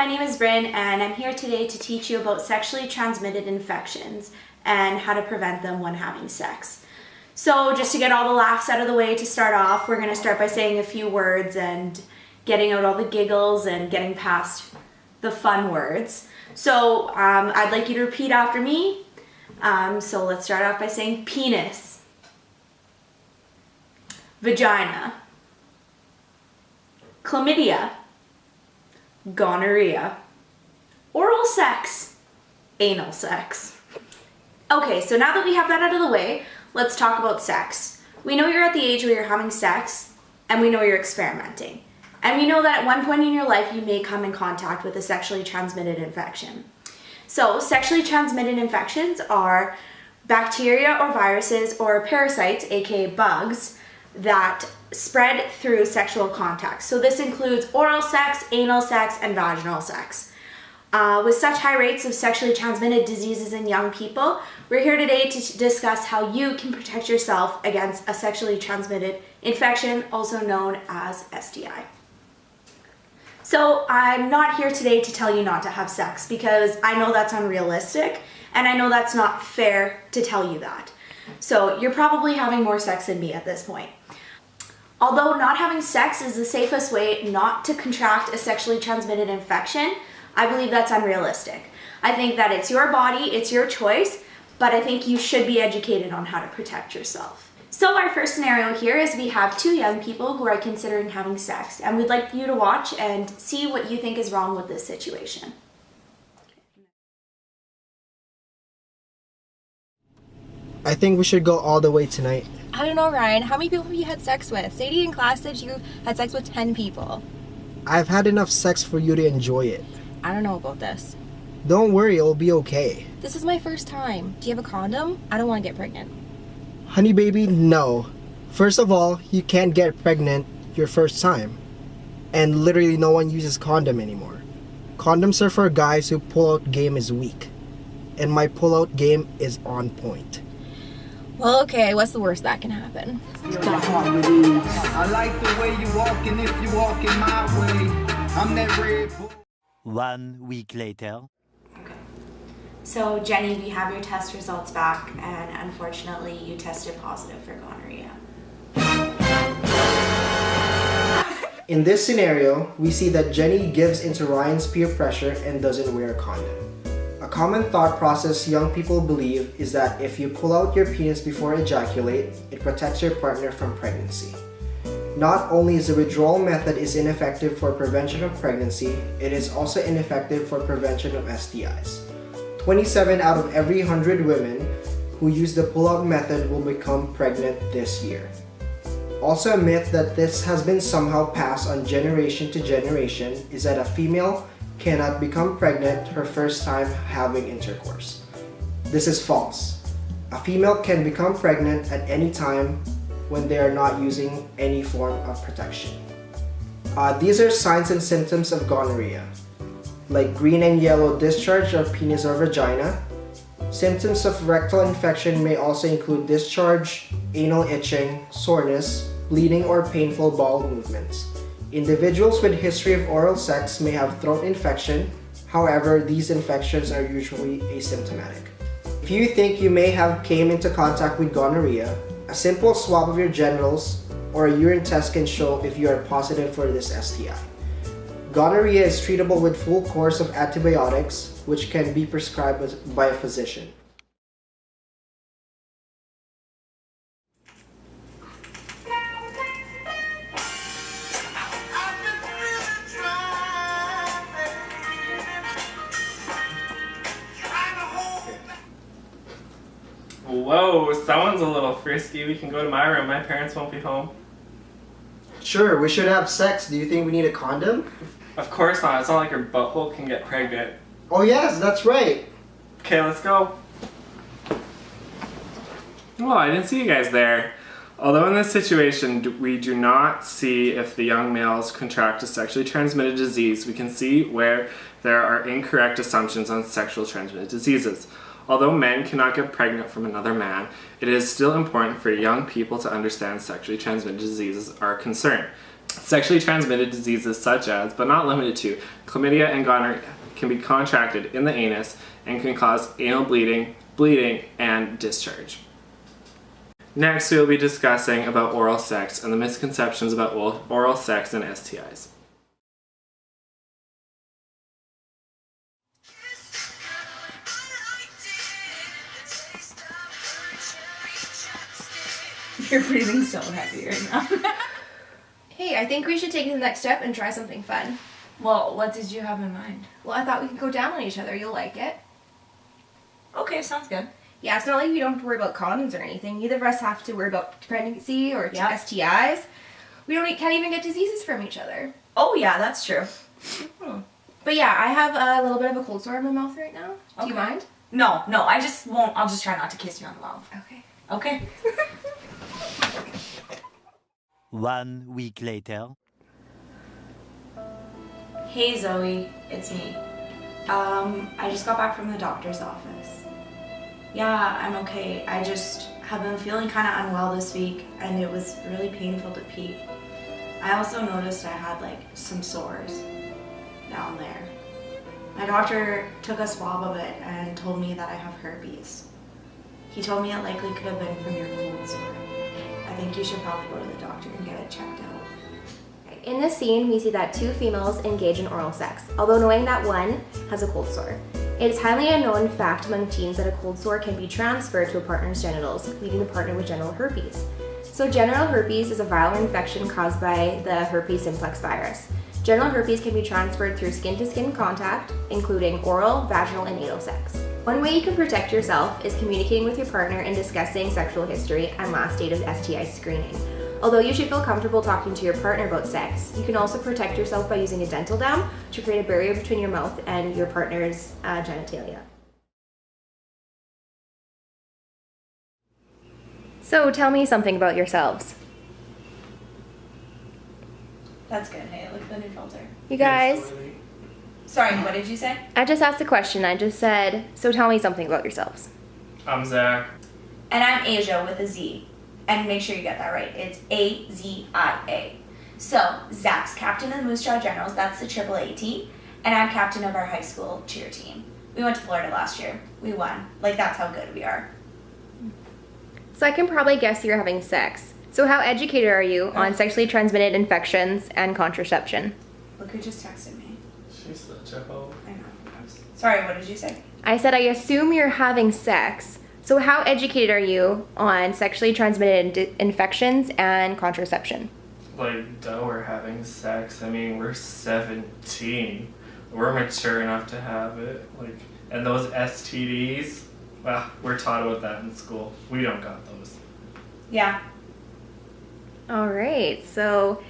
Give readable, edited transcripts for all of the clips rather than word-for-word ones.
name is Brynn and I'm here today to teach you about sexually transmitted infections and how to prevent them when having sex. So just to get all the laughs out of the way to start off, we're going to start by saying a few words and getting out all the giggles and getting past the fun words. So I'd like you to repeat after me. So let's start off by saying penis, vagina, chlamydia, gonorrhea, oral sex, anal sex. Okay, so now that we have that out of the way, let's talk about sex. We know you're at the age where you're having sex, and we know you're experimenting. And we know that at one point in your life, you may come in contact with a sexually transmitted infection. So sexually transmitted infections are bacteria or viruses or parasites, aka bugs, that spread through sexual contact. So this includes oral sex, anal sex, and vaginal sex. With such high rates of sexually transmitted diseases in young people, we're here today to discuss how you can protect yourself against a sexually transmitted infection, also known as STI. So I'm not here today to tell you not to have sex because I know that's unrealistic and I know that's not fair to tell you that. So you're probably having more sex than me at this point. Although not having sex is the safest way not to contract a sexually transmitted infection, I believe that's unrealistic. I think that it's your body, it's your choice, but I think you should be educated on how to protect yourself. So our first scenario here is we have two young people who are considering having sex, and we'd like you to watch and see what you think is wrong with this situation. I think we should go all the way tonight. I don't know, Ryan. How many people have you had sex with? Sadie in class said you had sex with 10 people. I've had enough sex for you to enjoy it. I don't know about this. Don't worry, it'll be okay. This is my first time. Do you have a condom? I don't want to get pregnant. Honey baby, no. First of all, you can't get pregnant your first time. And literally no one uses condom anymore. Condoms are for guys whose pull-out game is weak. And my pull-out game is on point. Well, okay, what's the worst that can happen? I like the way you walking if you walking my way. I'm that red bull. 1 week later. Okay. So Jenny, we have your test results back and unfortunately you tested positive for gonorrhea. In this scenario, we see that Jenny gives into Ryan's peer pressure and doesn't wear a condom. A common thought process young people believe is that if you pull out your penis before ejaculate, it protects your partner from pregnancy. Not only is the withdrawal method ineffective for prevention of pregnancy, it is also ineffective for prevention of STIs. 27 out of every 100 women who use the pull-out method will become pregnant this year. Also a myth that this has been somehow passed on generation to generation is that a female cannot become pregnant her first time having intercourse. This is false. A female can become pregnant at any time when they are not using any form of protection. These are signs and symptoms of gonorrhea, like green and yellow discharge of penis or vagina. Symptoms of rectal infection may also include discharge, anal itching, soreness, bleeding, or painful bowel movements. Individuals with history of oral sex may have throat infection. However, these infections are usually asymptomatic. If you think you may have came into contact with gonorrhea, a simple swab of your genitals or a urine test can show if you are positive for this STI. Gonorrhea is treatable with full course of antibiotics, which can be prescribed by a physician. Whoa, someone's a little frisky. We can go to my room. My parents won't be home. Sure, we should have sex. Do you think we need a condom? Of course not. It's not like your butthole can get pregnant. Oh yes, that's right. Okay, let's go. Oh, I didn't see you guys there. Although in this situation, we do not see if the young males contract a sexually transmitted disease, we can see where there are incorrect assumptions on sexually transmitted diseases. Although men cannot get pregnant from another man, it is still important for young people to understand sexually transmitted diseases are a concern. Sexually transmitted diseases such as, but not limited to, chlamydia and gonorrhea can be contracted in the anus and can cause anal bleeding, and discharge. Next, we will be discussing about oral sex and the misconceptions about oral sex and STIs. You're breathing so heavy right now. Hey, I think we should take the next step and try something fun. Well, what did you have in mind? Well, I thought we could go down on each other. You'll like it. Okay, sounds good. Yeah, it's not like we don't have to worry about condoms or anything. Neither of us have to worry about pregnancy or Yep. STIs. Can't even get diseases from each other. Oh yeah, that's true. But yeah, I have a little bit of a cold sore in my mouth right now. Do you Okay. mind? No, I just won't. I'll just try not to kiss you on the mouth. Okay. Okay. 1 week later. Hey Zoe, it's me. I just got back from the doctor's office. Yeah, I'm okay. I just have been feeling kind of unwell this week and it was really painful to pee. I also noticed I had like some sores down there. My doctor took a swab of it and told me that I have herpes. He told me it likely could have been from your cold sore. I think you should probably go to the doctor and get it checked out. In this scene, we see that two females engage in oral sex, although knowing that one has a cold sore. It is highly unknown fact among teens that a cold sore can be transferred to a partner's genitals, leaving the partner with genital herpes. So genital herpes is a viral infection caused by the herpes simplex virus. Genital herpes can be transferred through skin-to-skin contact, including oral, vaginal, and anal sex. One way you can protect yourself is communicating with your partner and discussing sexual history and last date of STI screening. Although you should feel comfortable talking to your partner about sex, you can also protect yourself by using a dental dam to create a barrier between your mouth and your partner's genitalia. So tell me something about yourselves. That's good. Hey, look at the new filter. You guys, Sorry, what did you say? I just asked a question. I just said, so tell me something about yourselves. I'm Zach. And I'm Asia with a Z. And make sure you get that right. It's A-Z-I-A. So, Zach's captain of the Moose Jaw Generals, that's the AAA team. And I'm captain of our high school cheer team. We went to Florida last year. We won. Like, that's how good we are. So I can probably guess you're having sex. So how educated are you on sexually transmitted infections and contraception? Look who just texted me. She's such a hoe. I know. Sorry, what did you say? I said I assume you're having sex. So how educated are you on sexually transmitted infections and contraception? Like, duh, we're having sex. I mean, we're 17. We're mature enough to have it. Like, and those STDs, well, we're taught about that in school. We don't got those. Yeah. All right, so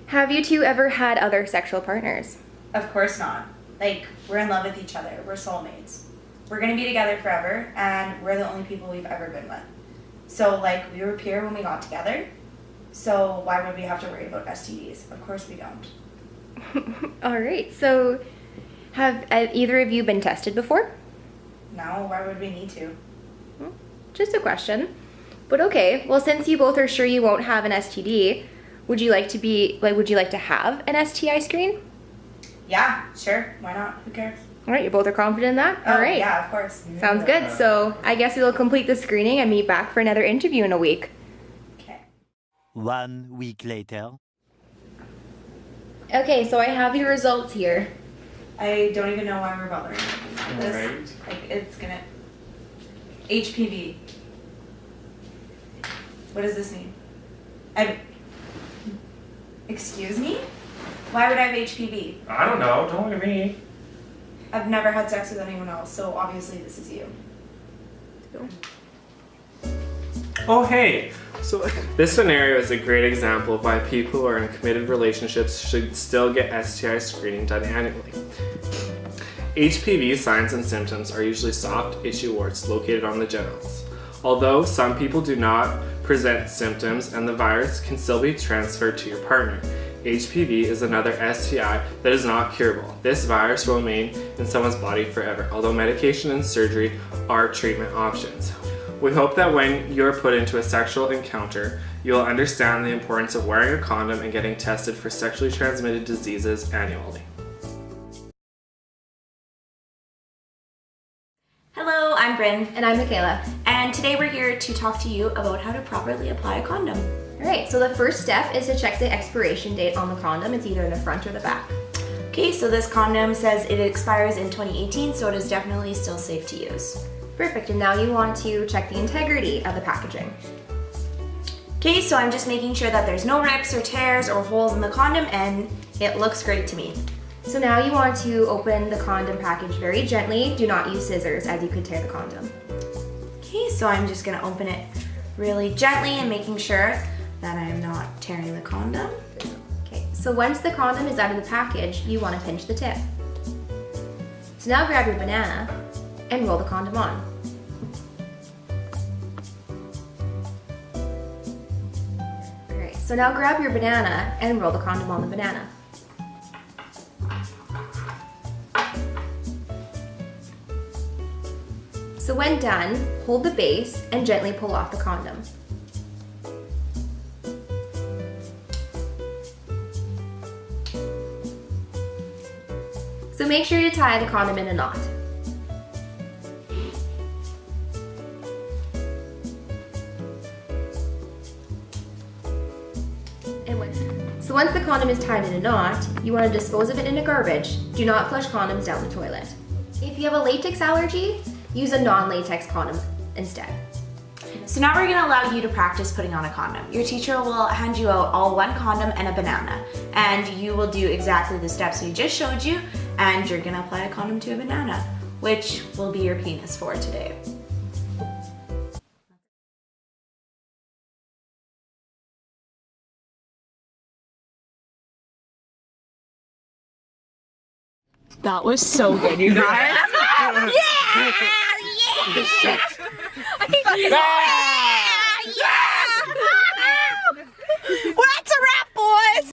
have you two ever had other sexual partners? Of course not. Like, we're in love with each other. We're soulmates. We're gonna be together forever, and we're the only people we've ever been with. So, like, we were pure when we got together, so why would we have to worry about STDs? Of course we don't. All right, so have either of you been tested before? No, why would we need to? Just a question. But okay, well, since you both are sure you won't have an STD, would you like to have an STI screen? Yeah, sure. Why not? Who cares? All right, you both are confident in that? Oh, All right. yeah, of course. Sounds good. So I guess we'll complete the screening and meet back for another interview in a week. Okay. 1 week later. Okay, so I have your results here. I don't even know why we're bothering about this. Right. Like, it's gonna... HPV. What does this mean? Excuse me? Why would I have HPV? I don't know. Don't look at me. I've never had sex with anyone else, so obviously this is you. Oh, hey. So this scenario is a great example of why people who are in committed relationships should still get STI screening done annually. HPV signs and symptoms are usually soft tissue warts located on the genitals. Although some people do not present symptoms and the virus can still be transferred to your partner, HPV is another STI that is not curable. This virus will remain in someone's body forever, although medication and surgery are treatment options. We hope that when you're put into a sexual encounter, you'll understand the importance of wearing a condom and getting tested for sexually transmitted diseases annually. Hello, I'm Brynn, And I'm Mckayla. and today we're here to talk to you about how to properly apply a condom. Alright, so the first step is to check the expiration date on the condom. It's either in the front or the back. Okay, so this condom says it expires in 2018, so it is definitely still safe to use. Perfect, and now you want to check the integrity of the packaging. Okay, so I'm just making sure that there's no rips or tears or holes in the condom, and it looks great to me. So now you want to open the condom package very gently. Do not use scissors as you could tear the condom. Okay, so I'm just gonna open it really gently and making sure that I'm not tearing the condom. Okay, so once the condom is out of the package, you want to pinch the tip. So now grab your banana and roll the condom on. Alright, so now grab your banana and roll the condom on the banana. So when done, hold the base and gently pull off the condom. So make sure to tie the condom in a knot. So once the condom is tied in a knot, you want to dispose of it in a garbage. Do not flush condoms down the toilet. If you have a latex allergy, use a non-latex condom instead. So now we're gonna allow you to practice putting on a condom. Your teacher will hand you out all one condom and a banana, and you will do exactly the steps we just showed you, and you're gonna apply a condom to a banana, which will be your penis for today. That was so good, you guys. Yeah!